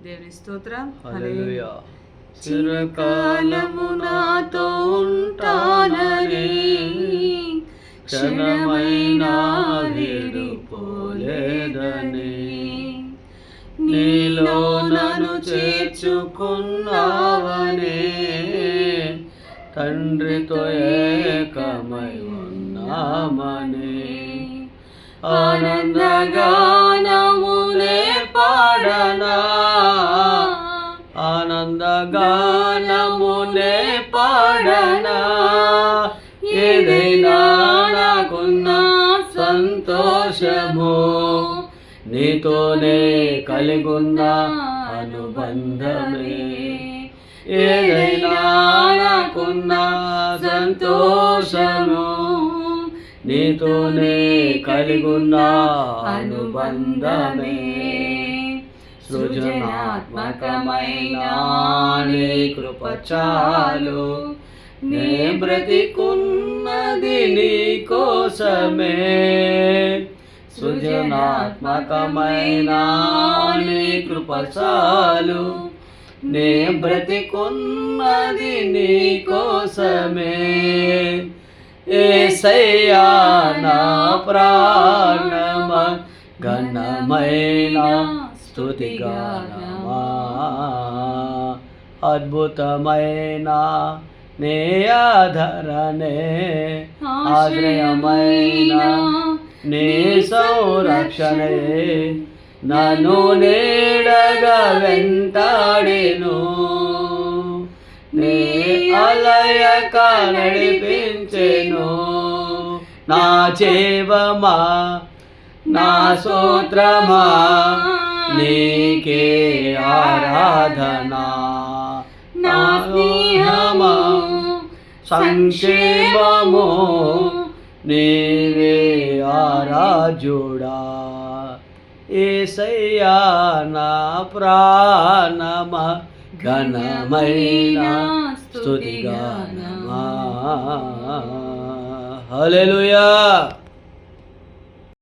దేవుని స్తోత్రం. హల్లెలూయా. చిరకాలము నాతో ఉంటానని క్షణమైనా విడిపోలేదని నీలో నన్ను చేర్చుకున్నావని తండ్రితో ఏకమై ఉన్నామని ఆనందగానములే పాడనా ఆనందగానములే పాడనా ఏదైనా నాకున్న సంతోషము నీతోనే కలిగున్న అనుబంధమే ఏదైనా నాకున్న సంతోషము నీతోనే కలిగున్న అనుబంధమే సృజనాత్మకమైన నీ కృప చాలు నే బ్రతికున్నది నీ కోసమే సృజనాత్మకమైన నీ కృప చాలు నే బ్రతికున్నది నీ కోసమే యేసయ్యా నా ప్రాణమ ఘనమైన స్తుతిగానమా అద్భుతమైన నే ఆధరణే ఆశ్రయమైన నీ సంరక్షణే నన్ను నీడగా వెంటాడెను నీ అలయక నడిపించెను నా జీవమా నా స్తోత్రమా నీకే ఆరాధనా నా స్నేహమా సంక్షేమము నీవే ఆరాధ్యుడా యేసయ్యా నా ప్రాణమా ఘనమైన స్తుతిగానమా హల్లెలూయా.